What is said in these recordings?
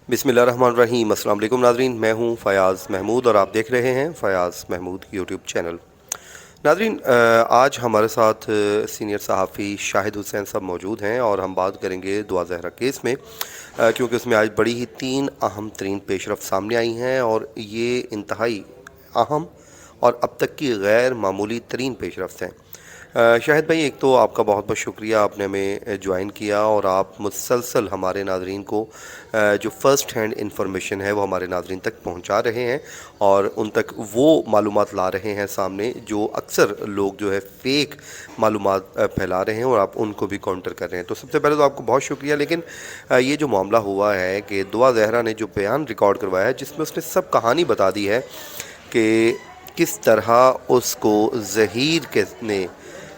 बिस्मिल्लाहिर्रहमानिर्रहीम। अस्सलाम वालेकुम नाज़रीन, मैं हूं फ़याज़ महमूद और आप देख रहे हैं फ़याज़ महमूद यूट्यूब चैनल। नाज़रीन, आज हमारे साथ सीनियर सहाफ़ी शाहिद हुसैन साहब मौजूद हैं और हम बात करेंगे दुआ ज़हरा केस में, क्योंकि उसमें आज बड़ी ही 3 अहम तरीन पेशरफ़्त सामने आई हैं और ये इंतहाई अहम और अब तक की गैर मामूली तरीन पेशरफ़्त हैं। शाहिद भाई, एक तो आपका बहुत बहुत शुक्रिया, आपने हमें ज्वाइन किया और आप मुसलसल हमारे नाज़रीन को जो फ़र्स्ट हैंड इंफॉर्मेशन है वो हमारे नाज़रीन तक पहुंचा रहे हैं और उन तक वो मालूमात ला रहे हैं सामने जो अक्सर लोग जो है फ़ेक मालूमात फैला रहे हैं और आप उनको भी काउंटर कर रहे हैं। तो सबसे पहले तो आपको बहुत शुक्रिया। लेकिन ये जो मामला हुआ है कि दुआ ज़हरा ने जो बयान रिकॉर्ड करवाया है जिसमें उसने सब कहानी बता दी है कि किस तरह उसको ज़हीर के ने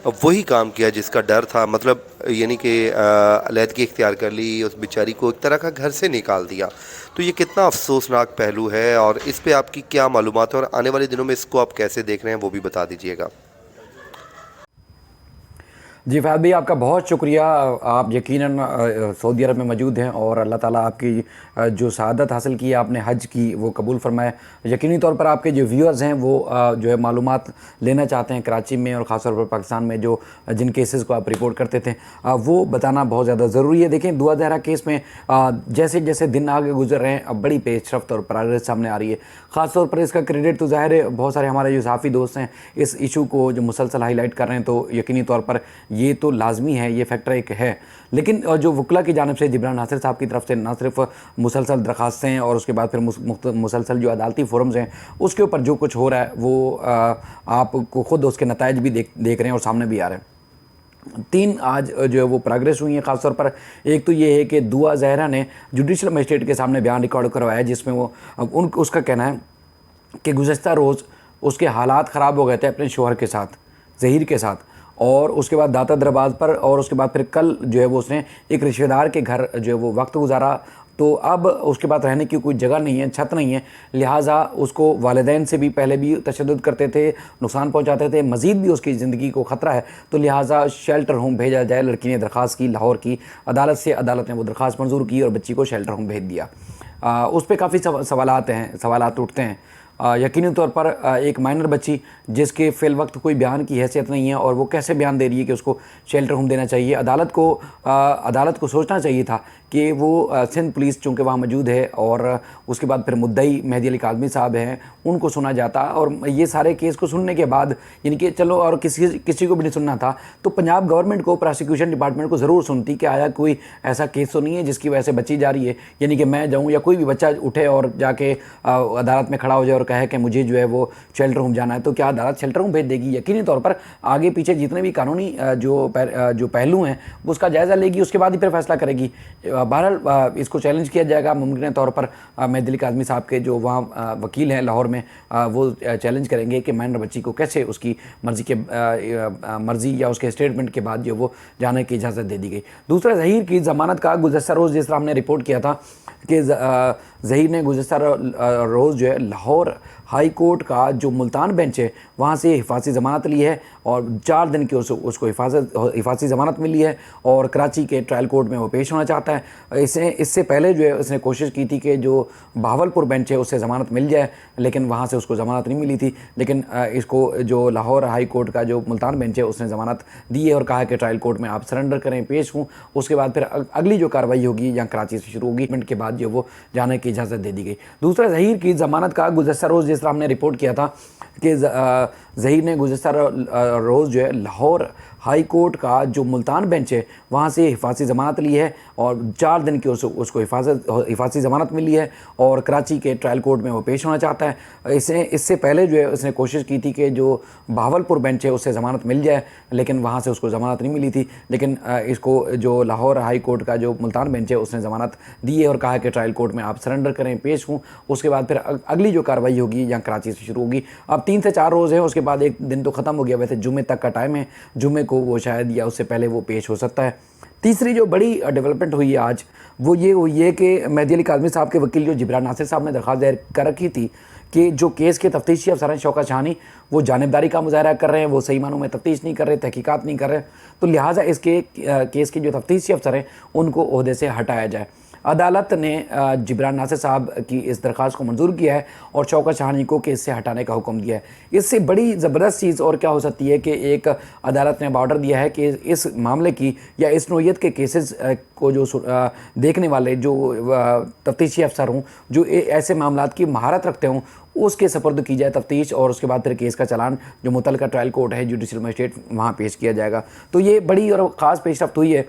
वही काम किया जिसका डर था, मतलब यानी कि अलहदगी इख्तियार कर ली, उस बेचारी को एक तरह का घर से निकाल दिया। तो ये कितना अफसोसनाक पहलू है और इस पे आपकी क्या मालूमात है और आने वाले दिनों में इसको आप कैसे देख रहे हैं वो भी बता दीजिएगा। जी फ़ैज़ भाई, आपका बहुत शुक्रिया। आप यकीनन सऊदी अरब में मौजूद हैं और अल्लाह ताला आपकी जो शहादत हासिल की है, आपने हज की, वो कबूल फरमाए। यकीनी तौर पर आपके जो व्यूअर्स हैं वो जो है मालूमात लेना चाहते हैं कराची में और ख़ास तौर पर पाकिस्तान में जो जिन केसेस को आप रिपोर्ट करते थे, वो बताना बहुत ज़्यादा ज़रूरी है। देखें, दुआ ज़हरा केस में जैसे जैसे दिन आगे गुजर रहे हैं, अब बड़ी पेशरफ्त और प्रोग्रेस सामने आ रही है। ख़ास तौर पर इसका क्रेडिट तो ज़ाहिर है बहुत सारे हमारे जो सहाफ़ी दोस्त हैं इस इशू को जो मुसलसल हाईलाइट कर रहे हैं, तो यकीनी तौर पर ये तो लाजमी है, ये फैक्टर एक है। लेकिन जो वकला की जानिब से जिब्रान नासिर साहब की तरफ से न सिर्फ मुसलसल दरखास्तें और उसके बाद फिर मुसलसल जो अदालती फोरम्स हैं उसके ऊपर जो कुछ हो रहा है वो आपको खुद उसके नताइज भी देख रहे हैं और सामने भी आ रहे हैं। 3 आज जो है वो प्रोग्रेस हुई है। ख़ासतौर पर एक तो ये है कि दुआ ज़हरा ने जुडिशल मजिस्ट्रेट के सामने बयान रिकॉर्ड करवाया जिसमें वो उसका कहना है कि गुज़श्ता रोज़ उसके हालात ख़राब हो गए थे अपने शोहर के साथ, ज़हीर के साथ, और उसके बाद दाता दरबाज पर, और उसके बाद फिर कल जो है वो उसने एक रिश्तेदार के घर जो है वो वक्त गुजारा। तो अब उसके बाद रहने की कोई जगह नहीं है, छत नहीं है, लिहाजा उसको वालिदैन से भी पहले भी तशद्दुद करते थे, नुकसान पहुंचाते थे, मज़ीद भी उसकी ज़िंदगी को ख़तरा है, तो लिहाजा शेल्टर होम भेजा जाए। लड़की ने दरख्वास्त की लाहौर की अदालत से, अदालत ने वो दरख्वास्त मंजूर की और बच्ची को शेल्टर होम भेज दिया। उस पर काफ़ी सवालात उठते हैं। यकीनी तौर पर एक माइनर बच्ची जिसके फ़िल वक्त कोई बयान की हैसियत नहीं है और वो कैसे बयान दे रही है कि उसको शेल्टर होम देना चाहिए। अदालत को सोचना चाहिए था कि वो सिंध पुलिस चूँकि वहाँ मौजूद है और उसके बाद फिर मुद्दई मेहदी अली काज़मी साहब हैं, उनको सुना जाता। और ये सारे केस को सुनने के बाद यानी कि चलो और किसी को भी नहीं सुनना था तो पंजाब गवर्नमेंट को, प्रोसिक्यूशन डिपार्टमेंट को ज़रूर सुनती कि आया कोई ऐसा केस तो नहीं है जिसकी वजह से बच्ची जा रही है। यानी कि मैं जाऊँ या कोई भी बच्चा उठे और जाके अदालत में खड़ा हो जाए और कहे कि मुझे जो है वो शेल्टर होम जाना है, तो क्या अदालत शेल्टर होम भेज देगी? यकीनी तौर पर आगे पीछे जितने भी कानूनी जो पहलू हैं वो उसका जायज़ा लेगी, उसके बाद ही फिर फैसला करेगी। बहरहाल इसको चैलेंज किया जाएगा मुमकिन तौर पर। मेहदी अली काज़मी साहब के जो वहाँ वकील हैं लाहौर में, वो चैलेंज करेंगे कि माइनर बच्ची को कैसे उसकी मर्ज़ी या उसके स्टेटमेंट के बाद जो वो जाने की इजाज़त दे दी गई। दूसरा, ज़हीर की ज़मानत का गुज़श्ता रोज़ जिस तरह हमने रिपोर्ट किया था कि ज़हीर ने गुज़श्ता रोज़ जो है लाहौर हाई कोर्ट का जो मुल्तान बेंच है वहाँ से हिफाजती ज़मानत ली है और 4 दिन की उसको हिफाजती ज़मानत मिली है और कराची के ट्रायल कोर्ट में वो पेश होना चाहता है। इससे पहले जो है उसने कोशिश की थी कि जो बहावलपुर बेंच है उससे ज़मानत मिल जाए, लेकिन वहाँ से उसको ज़मानत नहीं मिली थी। लेकिन इसको जो लाहौर हाई कोर्ट का जो मुल्तान बेंच है उसने ज़मानत दी है और कहा कि ट्रायल कोर्ट में आप सरेंडर करें, पेश हूँ। उसके बाद फिर अगली जो कार्रवाई होगी यहाँ कराची से शुरू होगी, मिनट के बाद जो वो जाने की इजाज़त दे दी गई। दूसरा, ज़हीर की ज़मानत का गुज़श्ता रोज़ जिस तरह हमने रिपोर्ट किया था कि ज़हीर ने गुज़श्ता रोज़ जो है लाहौर हाई कोर्ट का जो मुल्तान बेंच है वहाँ से हिफाजती ज़मानत ली है और 4 दिन की उसको हिफाजती ज़मानत मिली है और कराची के ट्रायल कोर्ट में वो पेश होना चाहता है। इससे पहले जो है उसने कोशिश की थी कि जो बहावलपुर बेंच है उससे ज़मानत मिल जाए, लेकिन वहाँ से उसको ज़मानत नहीं मिली थी। लेकिन इसको जो लाहौर हाई कोर्ट का जो मुल्तान बेंच है उसने ज़मानत दी है और कहा कि ट्रायल कोर्ट में आप सरेंडर करें, पेश हूँ। उसके बाद फिर अगली जो कार्रवाई होगी यहाँ कराची से शुरू होगी। अब 3 से 4 रोज़ हैं, उसके बाद एक दिन तो ख़त्म हो गया, वैसे जुमे तक का टाइम है, जुमे को वो शायद या उससे पहले वो पेश हो सकता है। तीसरी जो बड़ी डेवलपमेंट हुई है आज वो ये हुई है कि मेहदी अली काज़मी साहब के वकील जो जिब्रान नासिर साहब ने दरख्वास्त दायर कर रखी थी कि जो केस के तफ्तीशी अफसर हैं शौकत शाहानी, वो जानिबदारी का मुजाहरा कर रहे हैं, वो सही मानों में तफ्तीश नहीं कर रहे, तहकीकात नहीं कर रहे, तो लिहाजा इसके केस के जो तफ्तीशी अफसर हैं उनको ओहदे से हटाया जाए। अदालत ने जिब्रान नासिर साहब की इस दरख्वास्त को मंजूर किया है और शौकत शाहनी को केस से हटाने का हुक्म दिया है। इससे बड़ी ज़बरदस्त चीज़ और क्या हो सकती है कि एक अदालत ने ऑर्डर दिया है कि इस मामले की या इस नोयत के केसेस को जो देखने वाले जो तफ्तीशी अफसर हों, जो ऐसे मामलात की महारत रखते हों, उसके सपुर्द की जाए तफ्तीश और उसके बाद फिर केस का चालान जो मुतल्लिका ट्रायल कोर्ट है, जुडिशल मजिस्ट्रेट, वहाँ पेश किया जाएगा। तो ये बड़ी और ख़ास पेशरफ्त हुई है।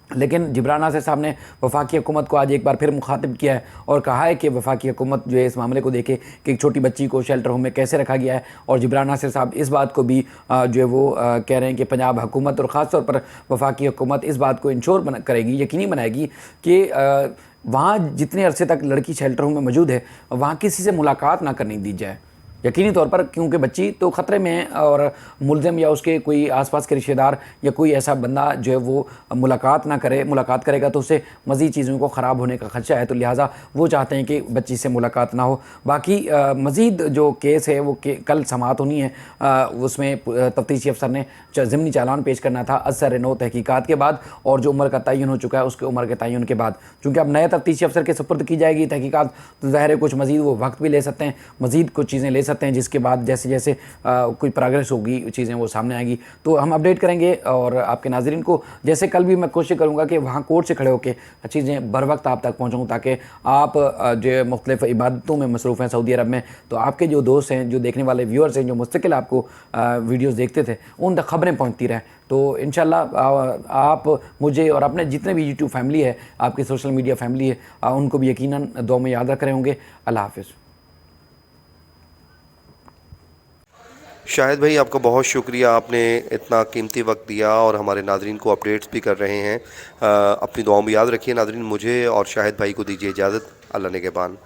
लेकिन जिब्रान नासिर साहब ने वफाकी हुकूमत को आज एक बार फिर मुखातिब किया है और कहा है कि वफाकी हुकूमत जो है इस मामले को देखे कि एक छोटी बच्ची को शेल्टर होम में कैसे रखा गया है। और जिब्रान नासिर साहब इस बात को भी जो है वो कह रहे हैं कि पंजाब हुकूमत और ख़ास तौर पर वफाकी हुकूमत इस बात को इंश्योर करेगी, यकीनी बनाएगी कि वहाँ जितने अरसे तक लड़की शेल्टर होम में मौजूद है वहाँ किसी से मुलाकात ना करने दी जाए, यकीनी तौर पर, क्योंकि बच्ची तो ख़तरे में है और मुलज़म या उसके कोई आसपास के रिश्तेदार या कोई ऐसा बंदा जो है वो मुलाकात करेगा तो उससे मज़ीद चीज़ों को ख़राब होने का खदशा है। तो लिहाजा वो चाहते हैं कि बच्ची से मुलाकात ना हो। बाकी मज़ीद जो केस है वो कल समाअत होनी है, उसमें तफ्तीशी अफसर ने ज़िमनी चालान पेश करना था असर नौ तहकीकात के बाद, और जो उम्र का तयन हो चुका है उसके उम्र के तयन के बाद। चूँकि अब नए तफ्तीशी अफसर के सुपुर्द की जाएगी तहकीकात, तो ज़ाहिर है कुछ मज़ीद वो वक्त भी ले सकते हैं, मज़ीद कुछ चीज़ें ले सकते हैं, जिसके बाद जैसे जैसे कोई प्रोग्रेस होगी चीज़ें वो सामने आएंगी तो हम अपडेट करेंगे। और आपके नाज़रीन को जैसे कल भी मैं कोशिश करूँगा कि वहाँ कोर्ट से खड़े होकर चीज़ें बर वक्त आप तक पहुँचाऊँ, ताकि आप जो मुख्तलिफ़ इबादतों में मसरूफ़ हैं सऊदी अरब में, तो आपके जो दोस्त हैं, जो देखने वाले व्यूअर्स हैं, जो मुस्तकिल आपको वीडियोज़ देखते थे, उन तक ख़बरें पहुँचती रहें। तो इंशाल्लाह आप मुझे और अपने जितने भी यूट्यूब फैमिली है, आपकी सोशल मीडिया फैमिली है, उनको भी यकीनन दुआ में याद रख रहे होंगे। अल्लाह हाफ़िज़। शाहिद भाई, आपका बहुत शुक्रिया, आपने इतना कीमती वक्त दिया और हमारे नाज़रीन को अपडेट्स भी कर रहे हैं। अपनी दुआओं में याद रखिए नाज़रीन। मुझे और शाहिद भाई को दीजिए इजाज़त। अल्लाह निगहबान।